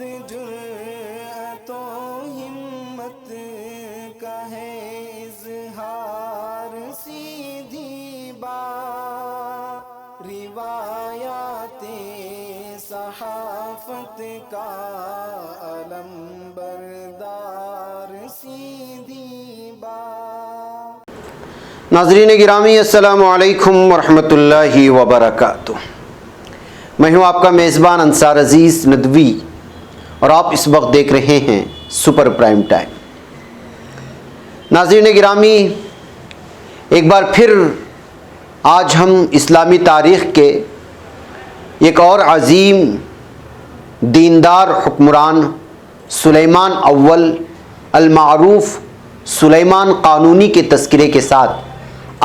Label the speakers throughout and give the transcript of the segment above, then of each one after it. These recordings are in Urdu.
Speaker 1: جرأت و ہمت کا ہے اظہار، سیدھی بات روایات صحافت کا علم بردار، سیدھی بات۔
Speaker 2: ناظرین گرامی، السلام علیکم ورحمۃ اللہ وبرکاتہ۔ میں ہوں آپ کا میزبان انصار عزیز ندوی اور آپ اس وقت دیکھ رہے ہیں سپر پرائم ٹائم۔ ناظرین گرامی، ایک بار پھر آج ہم اسلامی تاریخ کے ایک اور عظیم دیندار حکمران سلیمان اول المعروف سلیمان قانونی کے تذکرے کے ساتھ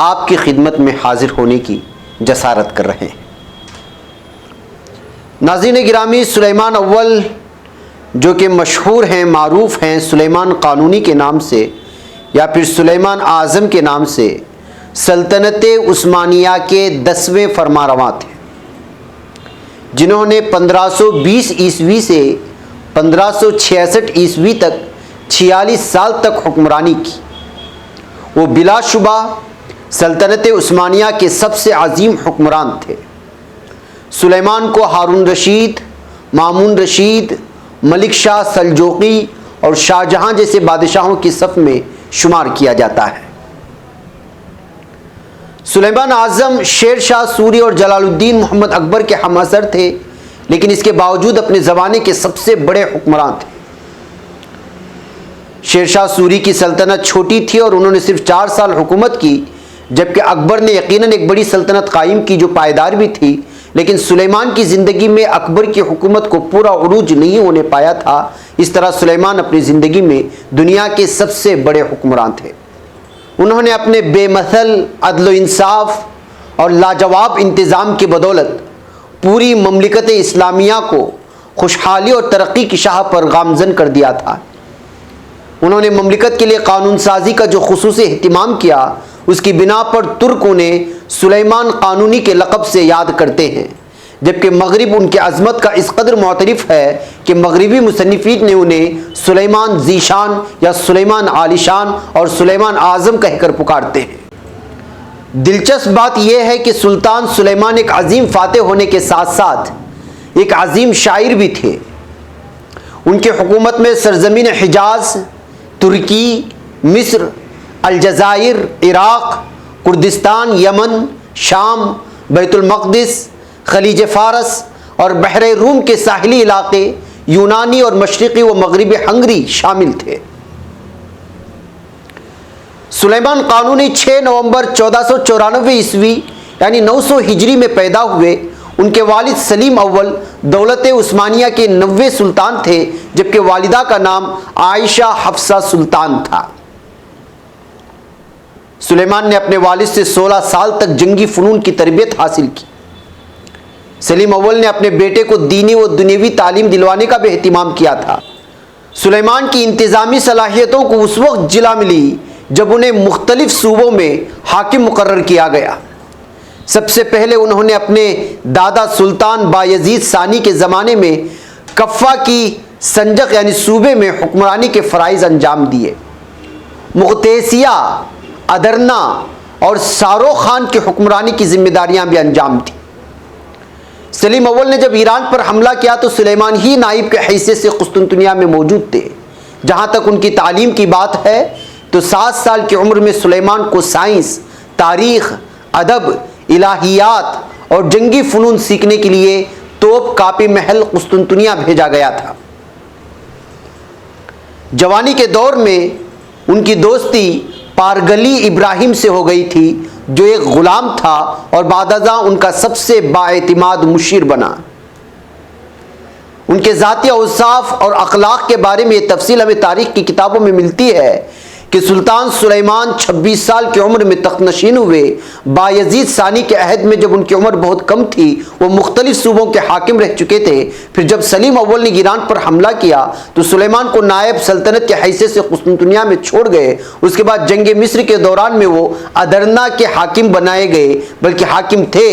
Speaker 2: آپ کی خدمت میں حاضر ہونے کی جسارت کر رہے ہیں۔ ناظرین گرامی، سلیمان اول جو کہ مشہور ہیں، معروف ہیں سلیمان قانونی کے نام سے یا پھر سلیمان اعظم کے نام سے، سلطنت عثمانیہ کے 10ویں فرمانروا تھے، جنہوں نے 1520 عیسوی سے 1566 عیسوی تک 46 سال تک حکمرانی کی۔ وہ بلا شبہ سلطنت عثمانیہ کے سب سے عظیم حکمران تھے۔ سلیمان کو ہارون رشید، مامون رشید، ملک شاہ سلجوقی اور شاہ جہاں جیسے بادشاہوں کی صف میں شمار کیا جاتا ہے۔ سلیمان اعظم شیر شاہ سوری اور جلال الدین محمد اکبر کے ہم عصر تھے، لیکن اس کے باوجود اپنے زمانے کے سب سے بڑے حکمران تھے۔ شیر شاہ سوری کی سلطنت چھوٹی تھی اور انہوں نے صرف 4 سال حکومت کی، جبکہ اکبر نے یقیناً ایک بڑی سلطنت قائم کی جو پائیدار بھی تھی، لیکن سلیمان کی زندگی میں اکبر کی حکومت کو پورا عروج نہیں ہونے پایا تھا۔ اس طرح سلیمان اپنی زندگی میں دنیا کے سب سے بڑے حکمران تھے۔ انہوں نے اپنے بے مثل عدل و انصاف اور لاجواب انتظام کی بدولت پوری مملکت اسلامیہ کو خوشحالی اور ترقی کی شاہ پر گامزن کر دیا تھا۔ انہوں نے مملکت کے لیے قانون سازی کا جو خصوصی اہتمام کیا، اس کی بنا پر ترک انہیں سلیمان قانونی کے لقب سے یاد کرتے ہیں، جبکہ مغرب ان کی عظمت کا اس قدر معترف ہے کہ مغربی مصنفین نے انہیں سلیمان ذی شان یا سلیمان عالی شان اور سلیمان اعظم کہہ کر پکارتے ہیں۔ دلچسپ بات یہ ہے کہ سلطان سلیمان ایک عظیم فاتح ہونے کے ساتھ ساتھ ایک عظیم شاعر بھی تھے۔ ان کی حکومت میں سرزمین حجاز، ترکی، مصر، الجزائر، عراق، کردستان، یمن، شام، بیت المقدس، خلیج فارس اور بحر روم کے ساحلی علاقے، یونانی اور مشرقی و مغربی ہنگری شامل تھے۔ سلیمان قانونی 6 نومبر 1494 عیسوی یعنی 900 ہجری میں پیدا ہوئے۔ ان کے والد سلیم اول دولت عثمانیہ کے 90 سلطان تھے، جبکہ والدہ کا نام عائشہ حفصہ سلطان تھا۔ سلیمان نے اپنے والد سے 16 سال تک جنگی فنون کی تربیت حاصل کی۔ سلیم اول نے اپنے بیٹے کو دینی و دنیوی تعلیم دلوانے کا بھی اہتمام کیا تھا۔ سلیمان کی انتظامی صلاحیتوں کو اس وقت جلا ملی جب انہیں مختلف صوبوں میں حاکم مقرر کیا گیا۔ سب سے پہلے انہوں نے اپنے دادا سلطان بایزید ثانی کے زمانے میں کفہ کی سنجق یعنی صوبے میں حکمرانی کے فرائض انجام دیے۔ مغتیسیہ، ادرنا اور سارو خان کی حکمرانی کی ذمہ داریاں بھی انجام دیں۔ سلیم اول نے جب ایران پر حملہ کیا تو سلیمان ہی نائب کے حیثیت سے قسطنطنیہ میں موجود تھے۔ جہاں تک ان کی تعلیم کی بات ہے تو 7 سال کی عمر میں سلیمان کو سائنس، تاریخ، ادب، الہیات اور جنگی فنون سیکھنے کے لیے توپ کاپی محل قسطنطنیہ بھیجا گیا تھا۔ جوانی کے دور میں ان کی دوستی پارگلی ابراہیم سے ہو گئی تھی، جو ایک غلام تھا اور بعد ازاں ان کا سب سے بااعتماد مشیر بنا۔ ان کے ذاتی اوصاف اور اخلاق کے بارے میں یہ تفصیل ہمیں تاریخ کی کتابوں میں ملتی ہے کہ سلطان سلیمان 26 سال کی عمر میں تخت نشین ہوئے۔ بایزید ثانی کے عہد میں جب ان کی عمر بہت کم تھی، وہ مختلف صوبوں کے حاکم رہ چکے تھے۔ پھر جب سلیم اول نے ایران پر حملہ کیا تو سلیمان کو نائب سلطنت کے حیثیت سے قسطنطنیہ میں چھوڑ گئے۔ اس کے بعد جنگ مصر کے دوران میں وہ ادرنا کے حاکم بنائے گئے، بلکہ حاکم تھے،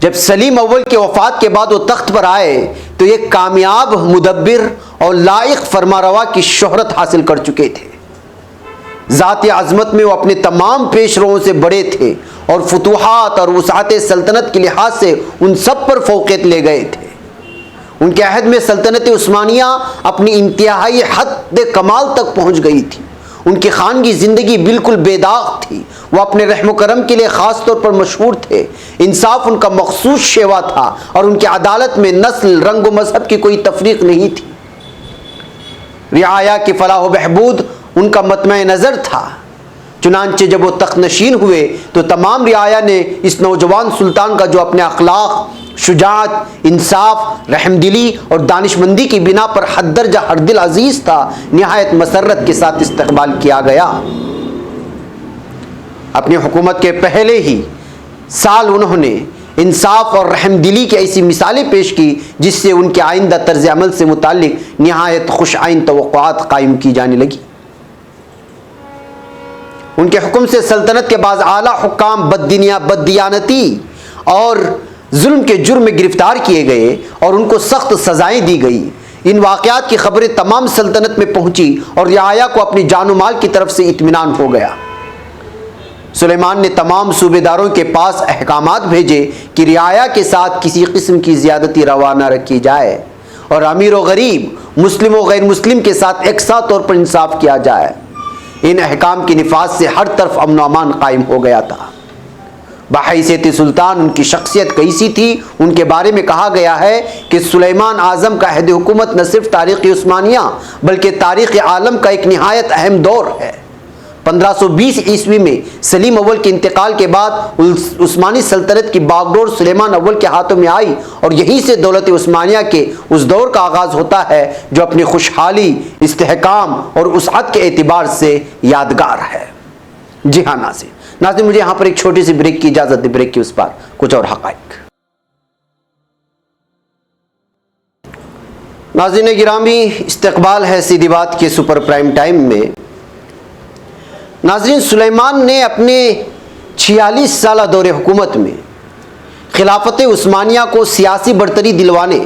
Speaker 2: جب سلیم اول کے وفات کے بعد وہ تخت پر آئے تو ایک کامیاب مدبر اور لائق فرمانروا کی شہرت حاصل کر چکے تھے۔ ذات عظمت میں وہ اپنے تمام پیش روؤں سے بڑے تھے اور فتوحات اور وسعت سلطنت کے لحاظ سے ان سب پر فوقیت لے گئے تھے۔ ان کے عہد میں سلطنت عثمانیہ اپنی انتہائی حد کمال تک پہنچ گئی تھی۔ ان کی خانگی زندگی بالکل بے داغ تھی۔ وہ اپنے رحم و کرم کے لیے خاص طور پر مشہور تھے۔ انصاف ان کا مخصوص شیوا تھا اور ان کی عدالت میں نسل، رنگ و مذہب کی کوئی تفریق نہیں تھی۔ رعایا کی فلاح و بہبود ان کا مطمع نظر تھا۔ چنانچہ جب وہ تخت نشین ہوئے تو تمام رعایا نے اس نوجوان سلطان کا جو اپنے اخلاق، شجاعت، انصاف، رحم دلی اور دانش مندی کی بنا پر حد درجہ ہر دل عزیز تھا، نہایت مسرت کے ساتھ استقبال کیا گیا۔ اپنی حکومت کے پہلے ہی سال انہوں نے انصاف اور رحم دلی کی ایسی مثالیں پیش کی جس سے ان کے آئندہ طرز عمل سے متعلق نہایت خوش آئند توقعات قائم کی جانے لگی۔ ان کے حکم سے سلطنت کے بعض اعلیٰ حکام بددیانتی اور ظلم کے جرم میں گرفتار کیے گئے اور ان کو سخت سزائیں دی گئی۔ ان واقعات کی خبریں تمام سلطنت میں پہنچی اور رعایا کو اپنی جان و مال کی طرف سے اطمینان ہو گیا۔ سلیمان نے تمام صوبے داروں کے پاس احکامات بھیجے کہ رعایا کے ساتھ کسی قسم کی زیادتی روا نہ رکھی جائے اور امیر و غریب، مسلم و غیر مسلم کے ساتھ یکساں طور پر انصاف کیا جائے۔ ان احکام کی نفاذ سے ہر طرف امن و امان قائم ہو گیا تھا۔ بحیثیت سلطان ان کی شخصیت کیسی تھی، ان کے بارے میں کہا گیا ہے کہ سلیمان اعظم کا عہد حکومت نہ صرف تاریخ عثمانیہ بلکہ تاریخ عالم کا ایک نہایت اہم دور ہے۔ 1520 عیسوی میں سلیم اول کے انتقال کے بعد عثمانی سلطنت کی باغ ڈور سلیمان اول کے ہاتھوں میں آئی اور یہیں سے دولت عثمانیہ کے اس دور کا آغاز ہوتا ہے جو اپنی خوشحالی، استحکام اور وسعت کے اعتبار سے یادگار ہے۔ جی ہاں ناظرین، مجھے یہاں پر ایک چھوٹی سی بریک کی اجازت دی۔ بریک کی اس پر کچھ اور حقائق۔ ناظرین گرامی، استقبال ہے سیدھی بات کے سپر پرائم ٹائم میں۔ ناظرین، سلیمان نے اپنے 46 سالہ دور حکومت میں خلافت عثمانیہ کو سیاسی برتری دلوانے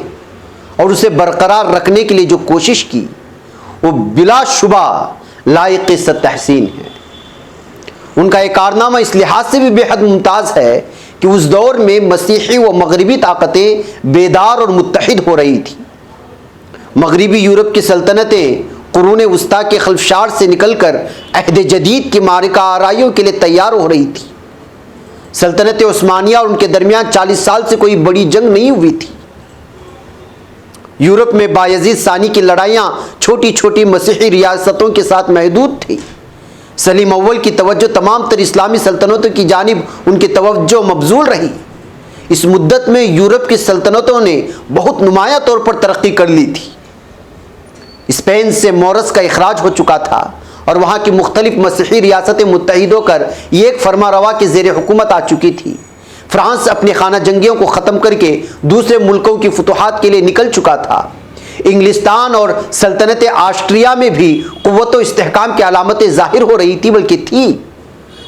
Speaker 2: اور اسے برقرار رکھنے کے لیے جو کوشش کی وہ بلا شبہ لائق تحسین ہے۔ ان کا ایک کارنامہ اس لحاظ سے بھی بے حد ممتاز ہے کہ اس دور میں مسیحی و مغربی طاقتیں بیدار اور متحد ہو رہی تھیں۔ مغربی یورپ کی سلطنتیں قرون وسطیٰ کے خلفشار سے نکل کر عہد جدید کی معرکہ آرائیوں کے لیے تیار ہو رہی تھی۔ سلطنت عثمانیہ اور ان کے درمیان 40 سال سے کوئی بڑی جنگ نہیں ہوئی تھی۔ یورپ میں بایزید ثانی کی لڑائیاں چھوٹی چھوٹی مسیحی ریاستوں کے ساتھ محدود تھی۔ سلیم اول کی توجہ تمام تر اسلامی سلطنتوں کی جانب ان کی توجہ مبذول رہی۔ اس مدت میں یورپ کی سلطنتوں نے بہت نمایاں طور پر ترقی کر لی تھی۔ اسپین سے مورس کا اخراج ہو چکا تھا اور وہاں کی مختلف مسیحی ریاستیں متحد ہو کر ایک فرما روا کے زیر حکومت آ چکی تھی۔ فرانس اپنے خانہ جنگیوں کو ختم کر کے دوسرے ملکوں کی فتوحات کے لیے نکل چکا تھا۔ انگلستان اور سلطنت آسٹریا میں بھی قوت و استحکام کی علامتیں ظاہر ہو رہی تھی، بلکہ تھی۔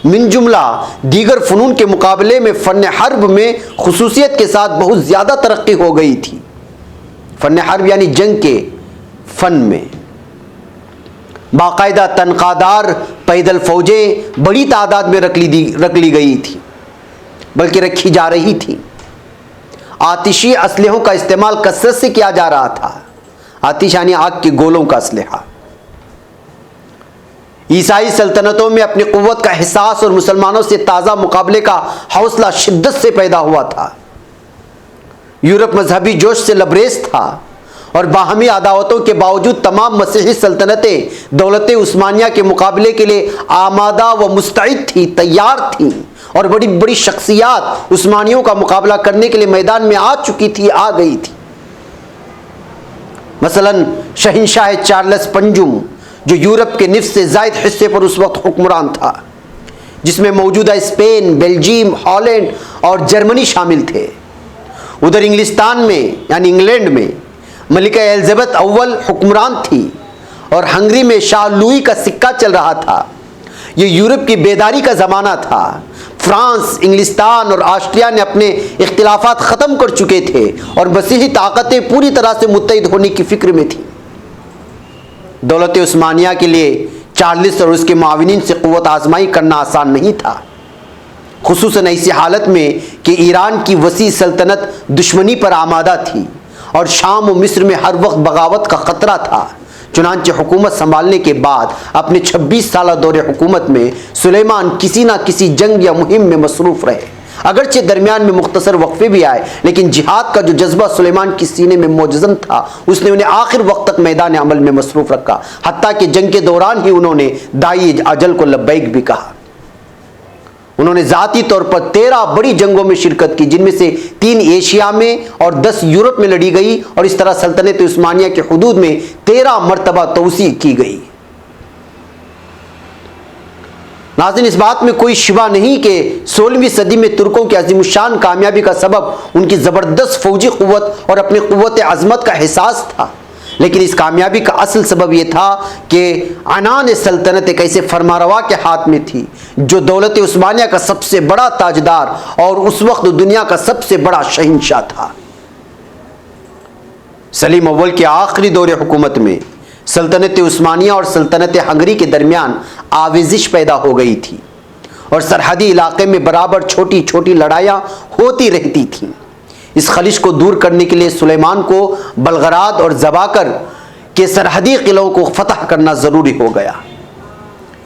Speaker 2: من جملہ دیگر فنون کے مقابلے میں فن حرب میں خصوصیت کے ساتھ بہت زیادہ ترقی ہو گئی تھی۔ فن حرب یعنی جنگ کے فن میں باقاعدہ تنخواہدار پیدل فوجیں بڑی تعداد میں رکھ لی گئی تھی، بلکہ رکھی جا رہی تھی۔ آتشی اسلحوں کا استعمال کثرت سے کیا جا رہا تھا۔ آتش یعنی آگ کے گولوں کا اسلحہ۔ عیسائی سلطنتوں میں اپنی قوت کا احساس اور مسلمانوں سے تازہ مقابلے کا حوصلہ شدت سے پیدا ہوا تھا۔ یورپ مذہبی جوش سے لبریز تھا اور باہمی عداوتوں کے باوجود تمام مسیحی سلطنتیں دولت عثمانیہ کے مقابلے کے لیے آمادہ و مستعد تھی، تیار تھیں، اور بڑی بڑی شخصیات عثمانیوں کا مقابلہ کرنے کے لیے میدان میں آ چکی تھی، آ گئی تھی۔ مثلا شہنشاہ چارلس پنجم جو یورپ کے نصف سے زائد حصے پر اس وقت حکمران تھا، جس میں موجودہ اسپین، بیلجیم، ہالینڈ اور جرمنی شامل تھے۔ ادھر انگلستان میں یعنی انگلینڈ میں ملکہ ایلزبتھ اول حکمران تھی اور ہنگری میں شاہ لوئی کا سکہ چل رہا تھا۔ یہ یورپ کی بیداری کا زمانہ تھا۔ فرانس، انگلستان اور آسٹریا نے اپنے اختلافات ختم کر چکے تھے اور مسیحی طاقتیں پوری طرح سے متحد ہونے کی فکر میں تھیں۔ دولت عثمانیہ کے لیے چارلس اور اس کے معاونین سے قوت آزمائی کرنا آسان نہیں تھا، خصوصاً ایسی حالت میں کہ ایران کی وسیع سلطنت دشمنی پر آمادہ تھی اور شام و مصر میں ہر وقت بغاوت کا خطرہ تھا۔ چنانچہ حکومت سنبھالنے کے بعد اپنے 26 سالہ دور حکومت میں سلیمان کسی نہ کسی جنگ یا مہم میں مصروف رہے۔ اگرچہ درمیان میں مختصر وقفے بھی آئے، لیکن جہاد کا جو جذبہ سلیمان کے سینے میں موجزن تھا، اس نے انہیں آخر وقت تک میدان عمل میں مصروف رکھا، حتیٰ کہ جنگ کے دوران ہی انہوں نے دائی اجل کو لبیک بھی کہا۔ انہوں نے ذاتی طور پر 13 بڑی جنگوں میں شرکت کی، جن میں سے 3 ایشیا میں اور 10 یورپ میں لڑی گئی، اور اس طرح سلطنت عثمانیہ کے حدود میں 13 مرتبہ توسیع کی گئی۔ ناظرین، اس بات میں کوئی شبہ نہیں کہ 16ویں صدی میں ترکوں کی عظیم الشان کامیابی کا سبب ان کی زبردست فوجی قوت اور اپنی قوت عظمت کا احساس تھا، لیکن اس کامیابی کا اصل سبب یہ تھا کہ عنان سلطنت ایک ایسے فرمانروا کے ہاتھ میں تھی جو دولت عثمانیہ کا سب سے بڑا تاجدار اور اس وقت دنیا کا سب سے بڑا شہنشاہ تھا۔ سلیم اول کے آخری دور حکومت میں سلطنت عثمانیہ اور سلطنت ہنگری کے درمیان آویزش پیدا ہو گئی تھی اور سرحدی علاقے میں برابر چھوٹی چھوٹی لڑائیاں ہوتی رہتی تھیں۔ اس خلش کو دور کرنے کے لیے سلیمان کو بلغراد اور زباکر کے سرحدی قلعوں کو فتح کرنا ضروری ہو گیا۔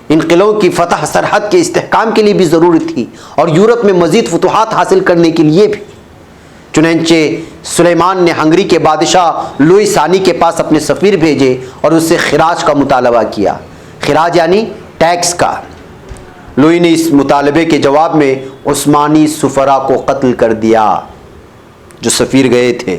Speaker 2: ان قلعوں کی فتح سرحد کے استحکام کے لیے بھی ضروری تھی اور یورپ میں مزید فتوحات حاصل کرنے کے لیے بھی۔ چنانچہ سلیمان نے ہنگری کے بادشاہ لوئی ثانی کے پاس اپنے سفیر بھیجے اور اس سے خراج کا مطالبہ کیا، خراج یعنی ٹیکس کا۔ لوئی نے اس مطالبے کے جواب میں عثمانی سفراء کو قتل کر دیا جو سفیر گئے تھے۔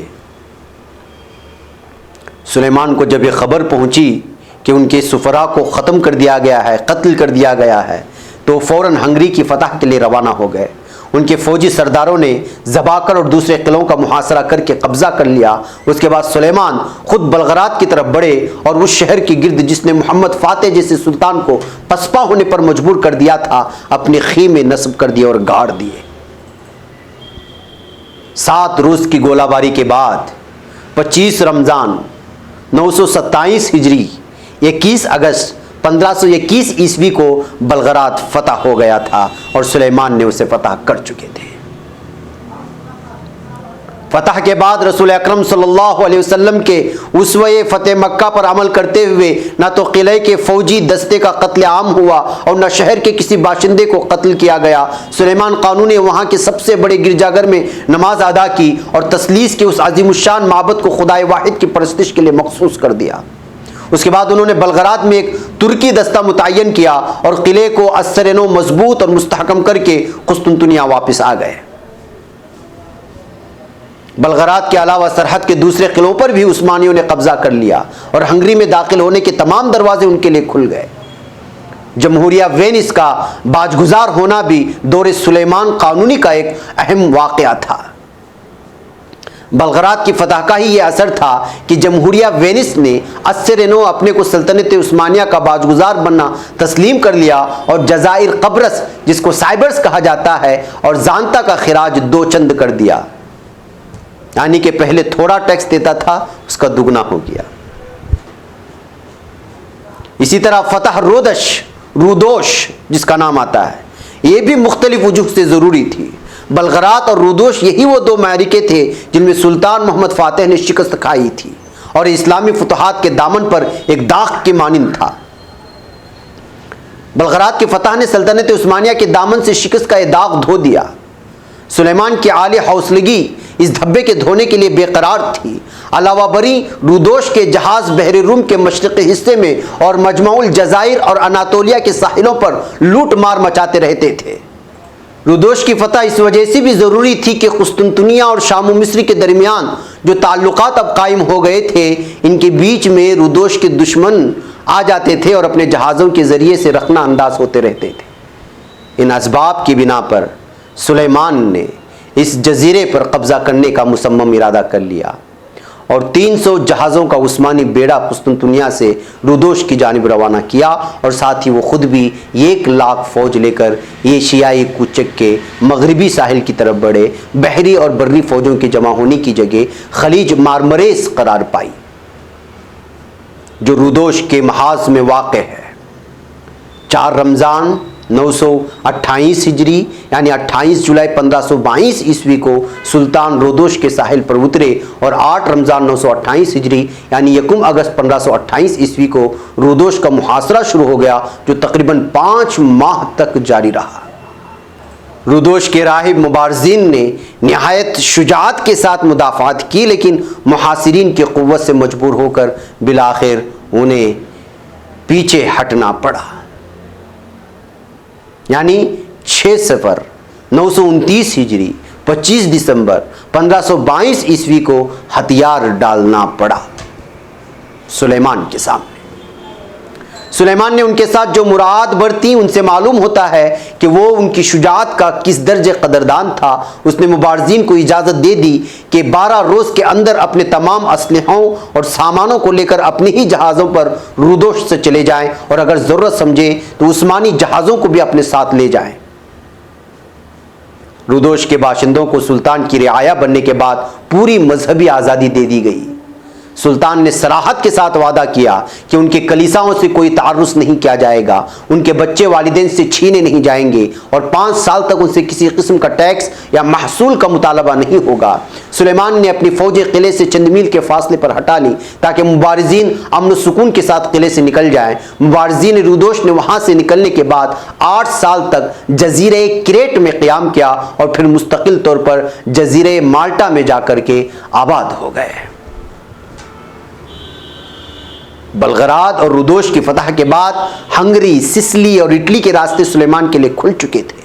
Speaker 2: سلیمان کو جب یہ خبر پہنچی کہ ان کے سفراء کو ختم کر دیا گیا ہے، قتل کر دیا گیا ہے، تو فوراً ہنگری کی فتح کے لیے روانہ ہو گئے۔ ان کے فوجی سرداروں نے زباکر اور دوسرے قلعوں کا محاصرہ کر کے قبضہ کر لیا۔ اس کے بعد سلیمان خود بلغراد کی طرف بڑھے اور اس شہر کے گرد جس نے محمد فاتح جیسے سلطان کو پسپا ہونے پر مجبور کر دیا تھا، اپنے خیمے نصب کر دیے اور گاڑ دیے۔ 7 روز کی گولہ باری کے بعد 25 رمضان 927 ہجری 21 اگست 1521 عیسوی کو بلغراد فتح ہو گیا تھا اور سلیمان نے اسے فتح کر چکے تھے۔ فتح کے بعد رسول اکرم صلی اللہ علیہ وسلم کے اسوہ فتح مکہ پر عمل کرتے ہوئے نہ تو قلعے کے فوجی دستے کا قتل عام ہوا اور نہ شہر کے کسی باشندے کو قتل کیا گیا۔ سلیمان قانون نے وہاں کے سب سے بڑے گرجا گھر میں نماز ادا کی اور تثلیث کے اس عظیم الشان معبد کو خدائے واحد کی پرستش کے لیے مخصوص کر دیا۔ اس کے بعد انہوں نے بلغراد میں ایک ترکی دستہ متعین کیا اور قلعے کو ازسر نو مضبوط اور مستحکم کر کے قسطنطنیہ واپس آ گئے۔ بلغراد کے علاوہ سرحد کے دوسرے قلعوں پر بھی عثمانیوں نے قبضہ کر لیا اور ہنگری میں داخل ہونے کے تمام دروازے ان کے لیے کھل گئے۔ جمہوریہ وینس کا باجگزار ہونا بھی دور سلیمان قانونی کا ایک اہم واقعہ تھا۔ بلغراد کی فتح کا ہی یہ اثر تھا کہ جمہوریہ وینس نے ازسر نو اپنے کو سلطنت عثمانیہ کا باجگزار بننا تسلیم کر لیا اور جزائر قبرص جس کو سائبرس کہا جاتا ہے اور زانتا کا خراج 2 چند کر دیا، یعنی کہ پہلے تھوڑا ٹیکس دیتا تھا اس کا دگنا ہو گیا۔ اسی طرح فتح رودوش جس کا نام آتا ہے، یہ بھی مختلف وجوہ سے ضروری تھی۔ بلغراد اور رودوش یہی وہ 2 معرکے تھے جن میں سلطان محمد فاتح نے شکست کھائی تھی اور اسلامی فتوحات کے دامن پر ایک داغ کے مانند تھا۔ بلغراد کی فتح نے سلطنت عثمانیہ کے دامن سے شکست کا یہ داغ دھو دیا۔ سلیمان کی عالی حوصلگی اس دھبے کے دھونے کے لیے بے قرار تھی۔ علاوہ بری رودوش کے جہاز بحر روم کے مشرقی حصے میں اور مجمع الجزائر اور اناطولیہ کے ساحلوں پر لوٹ مار مچاتے رہتے تھے۔ رودوش کی فتح اس وجہ سے بھی ضروری تھی کہ قسطنطنیہ اور شام و مصر کے درمیان جو تعلقات اب قائم ہو گئے تھے، ان کے بیچ میں رودوش کے دشمن آ جاتے تھے اور اپنے جہازوں کے ذریعے سے رخنہ انداز ہوتے رہتے تھے۔ ان اسباب کی بنا پر سلیمان نے اس جزیرے پر قبضہ کرنے کا مصمم ارادہ کر لیا اور 300 جہازوں کا عثمانی بیڑا قسطنطنیہ سے رودوش کی جانب روانہ کیا، اور ساتھ ہی وہ خود بھی 1,00,000 فوج لے کر ایشیائی کوچک کے مغربی ساحل کی طرف بڑھے۔ بحری اور بری فوجوں کے جمع ہونے کی جگہ خلیج مارمریس قرار پائی جو رودوش کے محاذ میں واقع ہے۔ 4 رمضان 928 ہجری یعنی 28 جولائی 1522 عیسوی کو سلطان رودوش کے ساحل پر اترے، اور 8 رمضان 928 ہجری یعنی 1 اگست 1528 عیسوی کو رودوش کا محاصرہ شروع ہو گیا، جو تقریباً 5 ماہ تک جاری رہا۔ رودوش کے راہب مبارزین نے نہایت شجاعت کے ساتھ مدافعات کی، لیکن محاصرین کی قوت سے مجبور ہو کر بالآخر انہیں پیچھے ہٹنا پڑا۔ یعنی 6 صفر 929 ہجری 25 دسمبر 1522 عیسوی کو ہتھیار ڈالنا پڑا سلیمان کے سامنے۔ سلیمان نے ان کے ساتھ جو مراعات برتی، ان سے معلوم ہوتا ہے کہ وہ ان کی شجاعت کا کس درجے قدردان تھا۔ اس نے مبارزین کو اجازت دے دی کہ 12 روز کے اندر اپنے تمام اسلحوں اور سامانوں کو لے کر اپنے ہی جہازوں پر رودوش سے چلے جائیں، اور اگر ضرورت سمجھے تو عثمانی جہازوں کو بھی اپنے ساتھ لے جائیں۔ رودوش کے باشندوں کو سلطان کی رعایا بننے کے بعد پوری مذہبی آزادی دے دی گئی۔ سلطان نے صراحت کے ساتھ وعدہ کیا کہ ان کے کلیساؤں سے کوئی تعرض نہیں کیا جائے گا، ان کے بچے والدین سے چھینے نہیں جائیں گے، اور 5 سال تک ان سے کسی قسم کا ٹیکس یا محصول کا مطالبہ نہیں ہوگا۔ سلیمان نے اپنی فوجیں قلعے سے چند میل کے فاصلے پر ہٹا لی تاکہ مبارزین امن و سکون کے ساتھ قلعے سے نکل جائیں۔ مبارزین رودوش نے وہاں سے نکلنے کے بعد 8 سال تک جزیرہ کریٹ میں قیام کیا، اور پھر مستقل طور پر جزیرہ مالٹا میں جا کر کے آباد ہو گئے۔ بلغراد اور رودوش کی فتح کے بعد ہنگری، سسلی اور اٹلی کے راستے سلیمان کے لیے کھل چکے تھے۔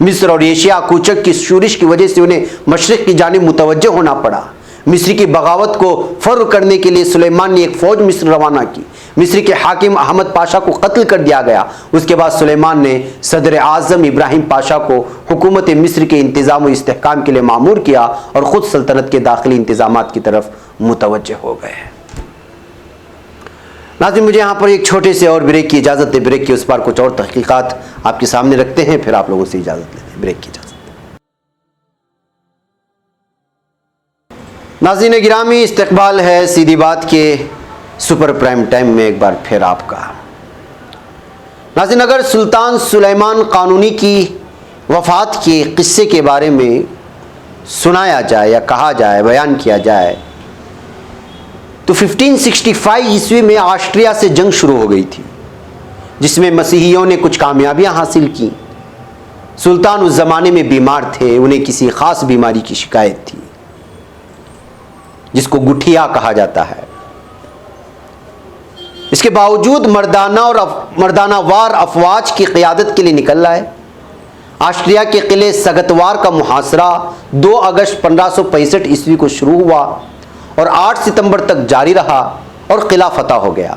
Speaker 2: مصر اور ایشیا کوچک کی شورش کی وجہ سے انہیں مشرق کی جانب متوجہ ہونا پڑا۔ مصر کی بغاوت کو فرو کرنے کے لیے سلیمان نے ایک فوج مصر روانہ کی۔ مصر کے حاکم احمد پاشا کو قتل کر دیا گیا۔ اس کے بعد سلیمان نے صدر اعظم ابراہیم پاشا کو حکومت مصر کے انتظام و استحکام کے لیے مامور کیا، اور خود سلطنت کے داخلی انتظامات کی طرف متوجہ ہو گئے۔ ناظرین، مجھے یہاں پر ایک چھوٹے سے اور بریک کی اجازت ہے۔ بریک کے اس پار کچھ اور تحقیقات آپ کے سامنے رکھتے ہیں، پھر آپ لوگوں سے اجازت لیتے ہیں۔ بریک کی اجازت۔ ناظرین گرامی، استقبال ہے سیدھی بات کے سپر پرائم ٹائم میں ایک بار پھر آپ کا۔ ناظرین، اگر سلطان سلیمان قانونی کی وفات کے قصے کے بارے میں سنایا جائے یا کہا جائے، بیان کیا جائے، تو 1565 عیسوی میں آسٹریا سے جنگ شروع ہو گئی تھی، جس میں مسیحیوں نے کچھ کامیابیاں حاصل کی۔ سلطان اس زمانے میں بیمار تھے، انہیں کسی خاص بیماری کی شکایت تھی جس کو گٹھیا کہا جاتا ہے۔ اس کے باوجود مردانہ وار افواج کی قیادت کے لیے نکل آئے۔ آسٹریا کے قلعے سگتوار کا محاصرہ 2 اگست 1565 عیسوی کو شروع ہوا اور 8 ستمبر تک جاری رہا، اور قلعہ فتح ہو گیا۔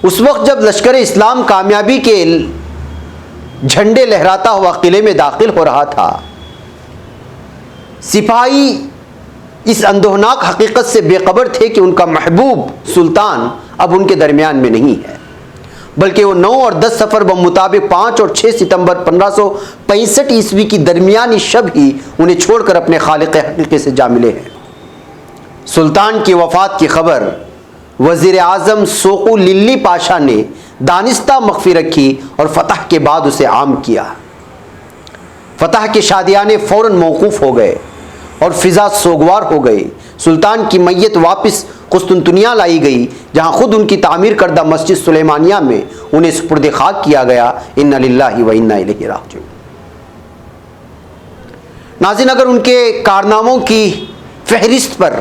Speaker 2: اس وقت جب لشکر اسلام کامیابی کے جھنڈے لہراتا ہوا قلعے میں داخل ہو رہا تھا، سپاہی اس اندوہناک حقیقت سے بے خبر تھے کہ ان کا محبوب سلطان اب ان کے درمیان میں نہیں ہے، بلکہ وہ 9 اور 10 صفر بمطابق 5 اور 6 ستمبر 1565 عیسوی کی درمیانی شب ہی انہیں چھوڑ کر اپنے خالق حقیقی سے جا ملے ہیں۔ سلطان کی وفات کی خبر وزیر اعظم سوقو للی پاشا نے دانستہ مخفی رکھی اور فتح کے بعد اسے عام کیا۔ فتح کے شادیانے فوراً موقوف ہو گئے اور فضا سوگوار ہو گئی۔ سلطان کی میت واپس قسطنطنیہ لائی گئی، جہاں خود ان کی تعمیر کردہ مسجد سلیمانیہ میں انہیں سپرد خاک کیا گیا۔ انا للہ و انا الیہ راجعون۔ ناظرین، اگر ان کے کارناموں کی فہرست پر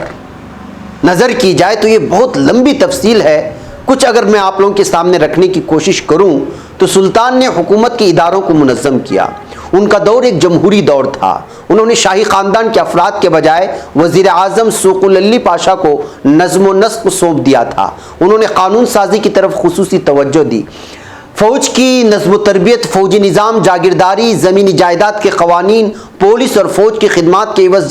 Speaker 2: نظر کی جائے تو یہ بہت لمبی تفصیل ہے۔ کچھ اگر میں آپ لوگوں کے سامنے رکھنے کی کوشش کروں تو سلطان نے حکومت کے اداروں کو منظم کیا۔ ان کا دور ایک جمہوری دور تھا۔ انہوں نے شاہی خاندان کے افراد کے بجائے وزیر اعظم سوقو للی پاشا کو نظم و نسق سونپ دیا تھا۔ انہوں نے قانون سازی کی طرف خصوصی توجہ دی۔ فوج کی نظم و تربیت، فوجی نظام، جاگیرداری، زمینی جائیداد کے قوانین، پولیس اور فوج کی خدمات کے عوض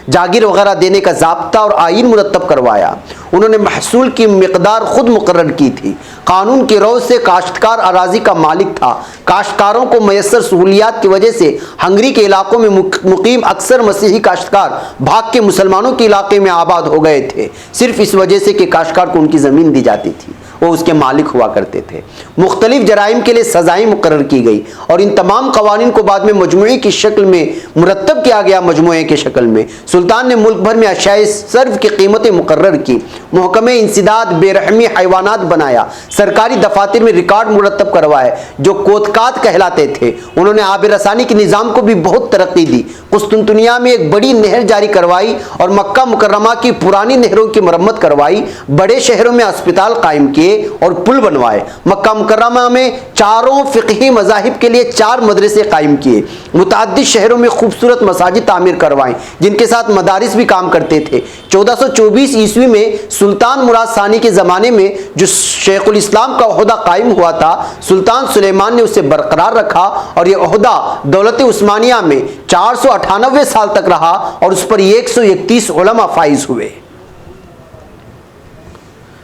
Speaker 2: جاگیر وغیرہ دینے کا ضابطہ اور آئین مرتب کروایا۔ انہوں نے محصول کی مقدار خود مقرر کی تھی۔ قانون کے روز سے کاشتکار اراضی کا مالک تھا۔ کاشتکاروں کو میسر سہولیات کی وجہ سے ہنگری کے علاقوں میں مقیم اکثر مسیحی کاشتکار بھاگ کے مسلمانوں کے علاقے میں آباد ہو گئے تھے، صرف اس وجہ سے کہ کاشتکار کو ان کی زمین دی جاتی تھی، وہ اس کے مالک ہوا کرتے تھے۔ مختلف جرائم کے لیے سزائیں مقرر کی گئی اور ان تمام قوانین کو بعد میں مجموعے کی شکل میں مرتب کیا گیا۔ مجموعے کی شکل میں سلطان نے ملک بھر میں اشیاء صرف کی قیمتیں مقرر کی، محکمے انسداد بے رحمی حیوانات بنایا، سرکاری دفاتر میں ریکارڈ مرتب کروائے جو کوتکات کہلاتے تھے۔ انہوں نے آب رسانی کے نظام کو بھی بہت ترقی دی۔ قسطنطنیہ میں ایک بڑی نہر جاری کروائی اور مکہ مکرمہ کی پرانی نہروں کی مرمت کروائی۔ بڑے شہروں میں اسپتال قائم کیے اور پل بنوائے۔ مکہ مکرمہ میں چاروں فقہی مذاہب کے لیے 4 مدرسے قائم کیے۔ متعدد شہروں میں خوبصورت مساجد تعمیر کروائیں جن کے ساتھ مدارس بھی کام کرتے تھے۔ 1424 عیسوی میں سلطان مراد ثانی کے زمانے میں جو شیخ الاسلام کا عہدہ قائم ہوا تھا، سلطان سلیمان نے اسے برقرار رکھا اور یہ عہدہ دولت عثمانیہ میں 498 سال تک رہا اور اس پر 131 علماء فائز ہوئے۔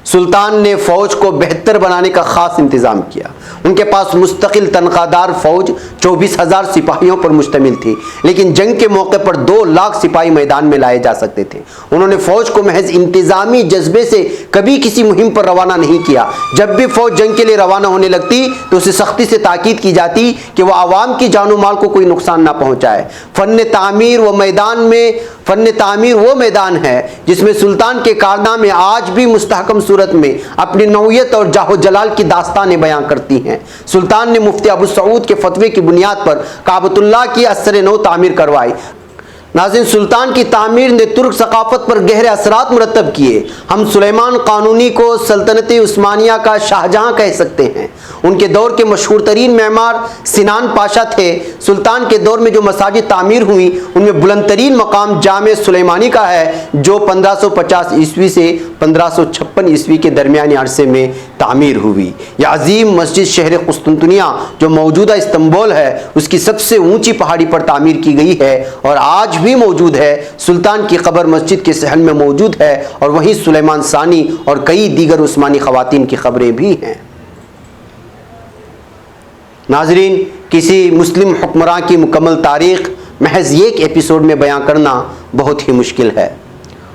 Speaker 2: سلطان نے فوج کو بہتر بنانے کا خاص انتظام کیا۔ ان کے پاس مستقل تنخواہ دار فوج 24,000 سپاہیوں پر مشتمل تھی، لیکن جنگ کے موقع پر 2 لاکھ سپاہی میدان میں لائے جا سکتے تھے۔ انہوں نے فوج کو محض انتظامی جذبے سے کبھی کسی مہم پر روانہ نہیں کیا۔ جب بھی فوج جنگ کے لیے روانہ ہونے لگتی تو اسے سختی سے تاکید کی جاتی کہ وہ عوام کی جان و مال کو کوئی نقصان نہ پہنچائے۔ فن تعمیر وہ میدان ہے جس میں سلطان کے کارنامے آج بھی مستحکم صورت میں اپنی نوعیت اور جاہ و جلال کی داستانیں بیان کرتی ہیں۔ سلطان نے مفتی ابو سعود کے فتوے کی بنیاد پر کعبۃ اللہ کی اثر نو تعمیر کروائی۔ ناظرین، سلطان کی تعمیر نے ترک ثقافت پر گہرے اثرات مرتب کیے۔ ہم سلیمان قانونی کو سلطنت عثمانیہ کا شاہجہاں کہہ سکتے ہیں۔ ان کے دور کے مشہور ترین معمار سنان پاشا تھے۔ سلطان کے دور میں جو مساجد تعمیر ہوئی ان میں بلند ترین مقام جامع سلیمانی کا ہے جو 1550 عیسوی سے 1556 عیسوی کے درمیانی عرصے میں تعمیر ہوئی۔ یہ عظیم مسجد شہر قسطنطنیہ جو موجودہ استنبول ہے اس کی سب سے اونچی پہاڑی پر تعمیر کی گئی ہے اور آج بھی موجود ہے۔ سلطان کی قبر مسجد کے صحن میں موجود ہے اور وہیں سلیمان ثانی اور کئی دیگر عثمانی خواتین کی قبریں بھی ہیں۔ ناظرین، کسی مسلم حکمراں کی مکمل تاریخ محض ایک ایپیسوڈ میں بیان کرنا بہت ہی مشکل ہے۔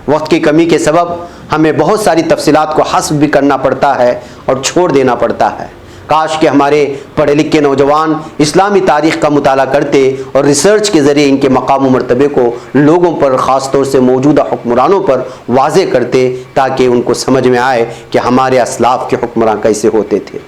Speaker 2: وقت کی کمی کے سبب ہمیں بہت ساری تفصیلات کو حذف بھی کرنا پڑتا ہے اور چھوڑ دینا پڑتا ہے۔ کاش کہ ہمارے پڑھے لکھے نوجوان اسلامی تاریخ کا مطالعہ کرتے اور ریسرچ کے ذریعے ان کے مقام و مرتبے کو لوگوں پر، خاص طور سے موجودہ حکمرانوں پر واضح کرتے تاکہ ان کو سمجھ میں آئے کہ ہمارے اسلاف کے حکمراں کیسے ہوتے تھے۔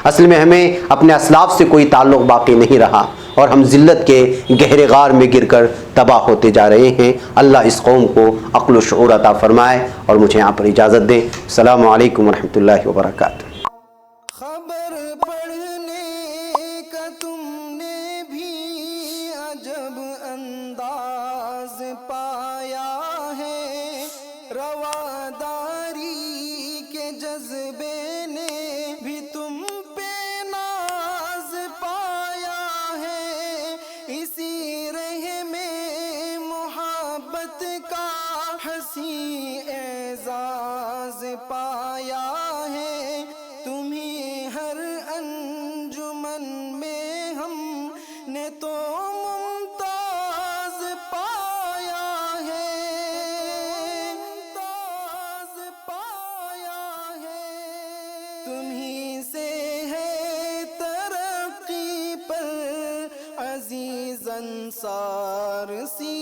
Speaker 2: اصل میں ہمیں اپنے اسلاف سے کوئی تعلق باقی نہیں رہا اور ہم ذلت کے گہرے غار میں گر کر تباہ ہوتے جا رہے ہیں۔ اللہ اس قوم کو عقل و شعور عطا فرمائے اور مجھے یہاں پر اجازت دیں۔ السلام علیکم ورحمۃ اللہ وبرکاتہ۔
Speaker 1: خبر پڑھنے کا تم نے بھی عجب انداز پایا ہے، رواداری کے جذبے نے بھی تم پہ ناز پایا ہے، اسی رہ میں محبت کا حسین اعزاز پایا ہے، تمہیں ہر انجمن میں ہم نے تو ممتاز پایا ہے، ممتاز پایا ہے، تمہیں سے ہے ترقی پر عزیز انصار سی